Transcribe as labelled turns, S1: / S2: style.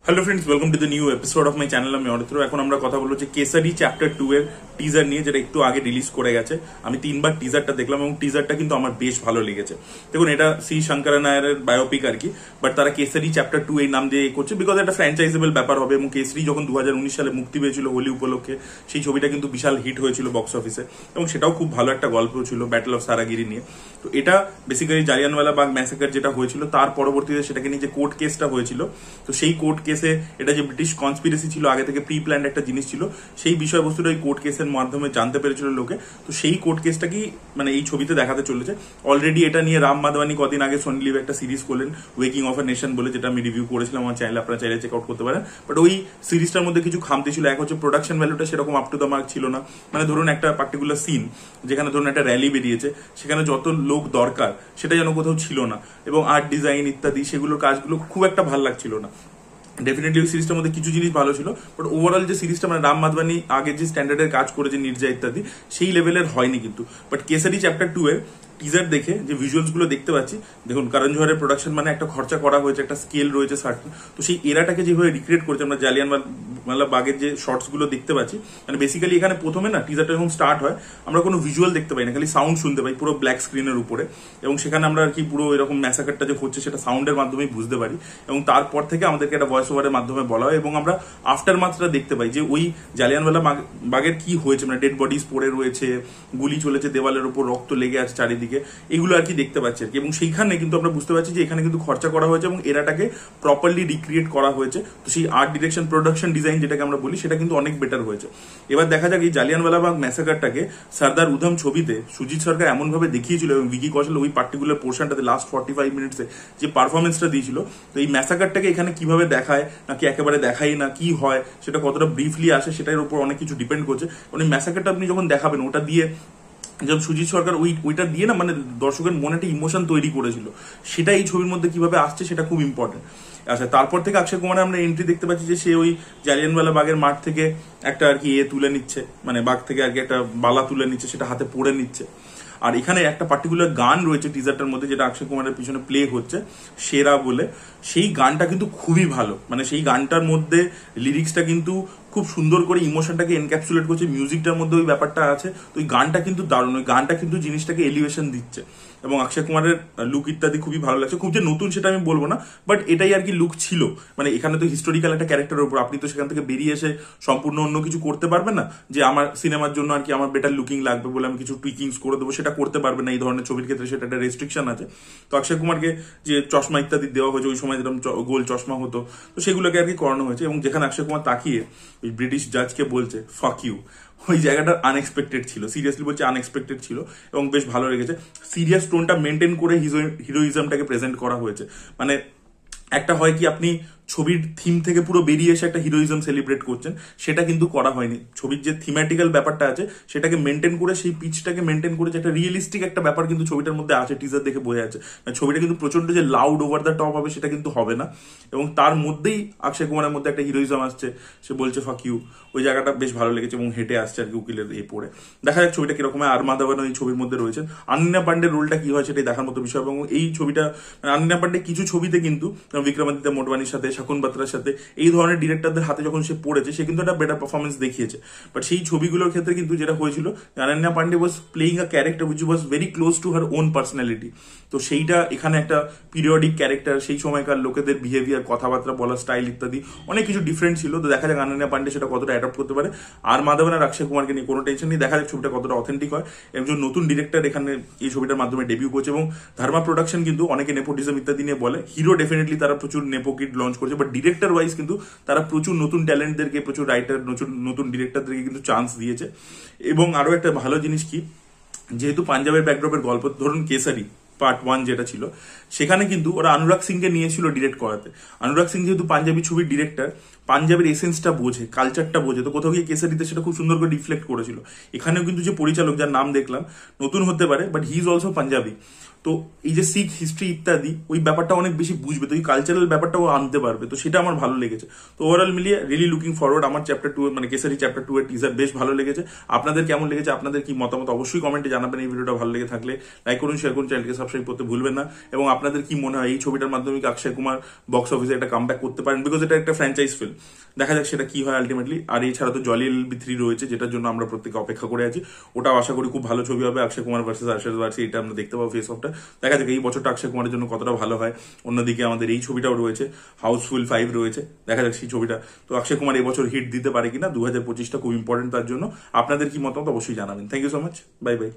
S1: Hello friends, welcome to the new episode of my channel. আমি অরিত্র। এখন আমরা কথা বলবো যে কেসারি চ্যাপ্টার 2 এর টিজার নিয়ে, যেটা একটু আগে রিলিজ করে গেছে। আমি 3বার টিজারটা দেখলাম এবং টিজারটা কিন্তু আমার বেশ ভালো লেগেছে। দেখুন, এটা সি শঙ্করা নায়ারের বায়োপিক আর কি, বাট তারা কেসারি চ্যাপ্টার 2 এই নাম দিয়ে করছে বিকজ একটা ফ্র্যাঞ্চাইজেবল ব্যাপার হবে। এবং কেসারি যখন 2019 সালে মুক্তি পেয়েছিল হোলি উপলক্ষে, সেই ছবিটা কিন্তু বিশাল হিট হয়েছিল বক্স অফিসে এবং সেটাও খুব ভালো একটা গল্প ছিল, ব্যাটল অফ সারাগিরি নিয়ে। তো এটা বেসিক্যালি জালিয়ানওয়ালাবাগ ম্যাসাকার যেটা হয়েছিল তার পরবর্তীতে সেটাকে নিয়ে যে কোর্ট কেসটা হয়েছিল, তো সেই কোর্ট কেসে এটা যে ব্রিটিশ কনস্পিরেসি ছিল, আগে থেকে প্রি প্ল্যান্ড একটা জিনিস ছিল, সেই বিষয়বস্তুটা ওই কোর্ট কেসের মাধ্যমে জানতে পেরেছিল লোকে। তো সেই কোর্ট কেসটা কি মানে এই ছবিতে দেখাতে চলেছে। অলরেডি এটা নিয়ে রাম মাধবানি কদিন আগে সোনি লিভ একটা সিরিজ করলেন, ওয়েকিং অফ আ নেশন বলে, যেটা আমি রিভিউ করেছিলাম আমার চ্যানেলে, আপনারা চাইলে চেক আউট করতে পারেন। বাট ওই সিরিজটার মধ্যে কিছু খামতি ছিল। এক হচ্ছে প্রোডাকশন ভ্যালুটা সেরকম আপ টু দ্য মার্ক ছিল না। মানে ধরুন একটা পার্টিকুলার সিন, যেখানে ধরুন একটা র্যালি বেরিয়েছে, সেখানে যত লোক দরকার সেটা যেন কোথাও ছিল না, এবং আর্ট ডিজাইন ইত্যাদি সেগুলোর কাজগুলো খুব একটা ভালো লাগছিল না। ডেফিনেটলি ওই সিরিজটার মধ্যে কিছু জিনিস ভালো ছিল, বাট ওভারঅল যে সিরিজটা মানে রাম মাধবানি আগে যে স্ট্যান্ডার্ডের কাজ করেছে নির্জা ইত্যাদি, সেই লেভেলের হয়নি কিন্তু। বাট কেসারি চ্যাপ্টার 2 এর টিজার দেখে যে ভিজুয়ালস গুলো দেখতে পাচ্ছি, দেখুন করণ জোহরের প্রোডাকশন, মানে একটা খরচা করা হয়েছে, একটা স্কেল রয়েছে সার্টেন। তো সেই এরাটাকে যেভাবে রিক্রিয়েট করেছে, আমরা জালিয়ানওয়ালাবাগের যে শর্টস গুলো দেখতে পাচ্ছি, মানে বেসিক্যালি এখানে প্রথমে না টিজারটা যখন স্টার্ট হয় আমরা কোনো ভিজুয়াল দেখতে পাই না, খালি সাউন্ড শুনতে পাই পুরো ব্ল্যাক স্ক্রিনের উপরে। এবং সেখানে আমরা আর কি পুরো এরকম ম্যাসাকারটা যে হচ্ছে সেটা সাউন্ডের মাধ্যমেই বুঝতে পারি, এবং তারপর থেকে আমাদেরকে একটা ভয়েস ওভারের মাধ্যমে বলা হয়, এবং আমরা আফটার মাত্রা দেখতে পাই যে ওই জালিয়ানওয়ালাবাগের কি হয়েছে, মানে ডেড বডিজ পড়ে রয়েছে, গুলি চলেছে দেওয়ালের উপর, রক্ত লেগে আছে চারিদিকে, এগুলো আর কি দেখতে পাচ্ছি আর কি। এবং সেইখানে কিন্তু আমরা বুঝতে পারছি যে এখানে কিন্তু খরচা করা হয়েছে এবং এরাটাকে প্রপারলি রিক্রিয়েট করা হয়েছে। তো সেই আর্ট ডিরেকশন, প্রোডাকশন ডিজাইন যেটাকে আমরা বলি, সেটা কিন্তু অনেক বেটার হয়েছে। এবার দেখা যাক এই জালিয়ানওয়ালাবাগ ম্যাসাকারটাকে সর্দার উধম ছবিতে সুজিত সরকার এমন ভাবে দেখিয়েছিল, এবং ভিকি কৌশল ওই পার্টিকুলার পোর্শনটাতে লাস্ট 45 মিনিটসে যে পারফরমেন্সটা দিয়েছিল, তো এই ম্যাসাকারটাকে এখানে কিভাবে দেখায়, নাকি একেবারে দেখাই না, কি হয় সেটা কতটা ব্রিফলি আসে, সেটার উপর অনেক কিছু ডিপেন্ড করছে। কারণ এই ম্যাসাকারটা আপনি যখন দেখাবেন, ওটা দিয়ে যেমন সুজিত সরকার ওইটা দিয়ে না মানে দর্শকের মনে একটা ইমোশন তৈরি করেছিল, সেটা এই ছবির মধ্যে কিভাবে আসছে সেটা খুব ইম্পর্টেন্ট। আচ্ছা, তারপর থেকে অক্ষয় কুমারের আমরা এন্ট্রি দেখতে পাচ্ছি যে সে ওই জালিয়ানওয়ালাবাগের মাঠ থেকে একটা আর কি তুলে নিচ্ছে, মানে বাঘ থেকে আর কি একটা বালা তুলে নিচ্ছে, সেটা হাতে পড়ে নিচ্ছে। আর এখানে একটা পার্টিকুলার গান রয়েছে টিজারটার মধ্যে, যেটা অক্ষয় কুমারের পিছনে প্লে হচ্ছে, সেরা বলে। সেই গানটা কিন্তু খুবই ভালো, মানে সেই গানটার মধ্যে লিরিক্সটা কিন্তু খুব সুন্দর করে ইমোশনটাকে এনক্যাপসুলেট করছে, মিউজিকটার মধ্যে ওই ব্যাপারটা আছে। তো ওই গানটা কিন্তু দারুণ, ওই গানটা কিন্তু জিনিসটাকে এলিভেশন দিচ্ছে, এবং অক্ষয় কুমারের লুক ইত্যাদি খুবই ভালো লাগছে। খুব যে নতুন সেটা আমি বলবো না, বাট এটাই আর কি লুক ছিল। মানে এখানে তো হিস্টোরিক্যাল একটা ক্যারেক্টারের উপর, আপনি তো সেখান থেকে বেরিয়ে এসে সম্পূর্ণ অন্য কিছু করতে পারবেন না, যে আমার সিনেমার জন্য আর কি আমার বেটার লুকিং লাগবে বলে আমি কিছু টুইকিংস করে দেবো, সেটা করতে পারবে না এই ধরনের ছবির ক্ষেত্রে, সেটা একটা রেস্ট্রিকশন আছে। তো অক্ষয় কুমারকে যে চশমা ইত্যাদি দেওয়া হয়েছে, ওই সময় যেরকম গোল চশমা হতো, তো সেগুলোকে আর কি করানো হয়েছে। এবং যেখানে অক্ষয় কুমার তাকিয়ে ওই ব্রিটিশ জাজকে বলছে ফাক ইউ, ওই জায়গাটা আনএক্সপেক্টেড ছিল, সিরিয়াসলি বলছে আনএক্সপেক্টেড ছিল, এবং বেশ ভালো লেগেছে। সিরিয়াস টোনটা মেনটেন করে হিরোইজমটাকে প্রেজেন্ট করা হয়েছে। মানে একটা হয় কি আপনি ছবির থিম থেকে পুরো বেরিয়ে এসে একটা হিরোইজম সেলিব্রেট করছেন, সেটা কিন্তু করা হয়নি। ছবির যে থিমেটিক্যাল ব্যাপারটা আছে সেটাকে মেনটেন করে, সেই পিচটাকে মেনটেন করে, যে একটা রিয়েলিস্টিক একটা ব্যাপার কিন্তু ছবিটার মধ্যে আছে, টিজার দেখে বোঝা যাচ্ছে। ছবিটা কিন্তু প্রচন্ড যে লাউড ওভার দ্য টপ হবে সেটা কিন্তু হবে না, এবং তার মধ্যেই অক্ষয় কুমারের মধ্যে একটা হিরোইজম আসছে, সে বলছে ফাক ইউ, ওই জায়গাটা বেশ ভালো লেগেছে। এবং হেঁটে আসছে আর কি উকিলের পড়ে। দেখা যাক ছবিটা কিরকম হয়। আর মাধবন এই ছবির মধ্যে রয়েছে, আনন্যা পান্ডের রোলটা কি হয় সেটাই দেখার মতো বিষয়। এবং এই ছবিটা আনন্যা পান্ডে কিছু ছবিতে কিন্তু বিক্রমাদিত্য মোটবানির সাথে, শাকুন বাত্রার সাথে, এই ধরনের ডিরেক্টরদের হাতে যখন সে পড়েছে, সে কিন্তু একটা বেটার পারফরমেন্স দেখিয়েছে। বাট সেই ছবিগুলোর ক্ষেত্রে কিন্তু যেটা হয়েছিল, Ananya Panday was playing a character which was very close to her own personality. তো সেইটা এখানে একটা পিরিয়ডিক ক্যারেক্টার, সেই সময়কার লোকেদের বিহেভিয়ার, কথাবার্তা বলার স্টাইল ইত্যাদি অনেক কিছু ডিফারেন্ট ছিল। তো দেখা যাক অনন্যা পান্ডে সেটা কতটা অ্যাডপ্ট করতে পারে। আর মাধবন আর অক্ষয় কুমারকে নিয়ে কোনো টেনশন নেই, দেখা যাক ছবিটা কতটা অথেন্টিক হয়। একজন নতুন ডিরেক্টর এখানে এই ছবিটার মাধ্যমে ডেবিউ করছে, এবং ধর্মা প্রোডাকশন কিন্তু অনেকে নেপোটিজম ইত্যাদি নিয়ে বলে, হিরো ডেফিনেটলি তারা প্রচুর নেপো কিট লঞ্চ করছে, বাট ডিরেক্টর ওয়াইজ কিন্তু তারা প্রচুর নতুন ট্যালেন্টদেরকে, প্রচুর রাইটার, নতুন ডিরেক্টরদেরকে কিন্তু চান্স দিয়েছে। এবং আরো একটা ভালো জিনিস কি, যেহেতু পাঞ্জাবের ব্যাকড্রপের গল্প, ধরুন কেসারি পার্ট 1 যেটা ছিল, সেখানে কিন্তু ওরা অনুরাগ সিংকে নিয়েছিল ডিরেক্ট করাতে। অনুরাগ সিং যেহেতু পাঞ্জাবি ছবির ডিরেক্টর, পাঞ্জাবের এসেন্সটা বোঝে, কালচারটা বোঝে। তো কোথাও গিয়ে কেসারিতে সেটা খুব সুন্দর করে রিফ্লেক্ট করেছিল। এখানেও কিন্তু যে পরিচালক, যার নাম দেখলাম, নতুন হতে পারে, but he is also Punjabi. তো এই যে শিখ হিস্ট্রি ইত্যাদি ওই ব্যাপারটা অনেক বেশি বুঝবে, তো এই কালচারাল ব্যাপারটাও আনতে পারবে, তো সেটা আমার ভালো লেগেছে। তো ওভারঅল মিলিয়ে রিয়েলি লুকিং ফরওয়ার্ড। আমার চ্যাপ্টার 2 মানে কেসারি চ্যাপ্টার 2 এর টিজার বেশ ভালো লেগেছে। আপনাদের কেমন লেগেছে, আপনাদের কি মতামত অবশ্যই কমেন্টে জানাবেন। এই ভিডিওটা ভালো লেগে থাকলে লাইক করুন, শেয়ার করুন, চ্যানেলকে সাবস্ক্রাইব করতে ভুলবেন না। এবং আপনাদের কি মনে হয় এই ছবিটার মাধ্যমে কি অক্ষয় কুমার বক্স অফিসে একটা কামব্যাক করতে পারেন? বিকজ এটা একটা ফ্র্যাঞ্চাইজ ফিল্ম, দেখা যাক সেটা কি হয় আলটিমেটলি। আর এছাড়া তো জলি LLB 3 রয়েছে, যেটার জন্য আমরা প্রত্যেকে অপেক্ষা করে আছি। ওটাও আশা করি খুব ভালো ছবি হবে। অক্ষয় কুমার ভার্সেস আরশাদ ওয়ারসি, এটা আমরা দেখতে পাবো ফেস অফটা। দেখা যাক এই বছরটা অক্ষয় কুমারের জন্য কতটা ভালো হয়। অন্যদিকে আমাদের এই ছবিটাও রয়েছে, হাউসফুল 5 রয়েছে, দেখা যাক সেই ছবিটা। তো অক্ষয় কুমার এবছর হিট দিতে পারে কিনা। 2025টা খুব ইম্পর্টেন্ট তার জন্য। আপনাদের কি মতামত অবশ্যই জানাবেন। Thank you so much, bye by.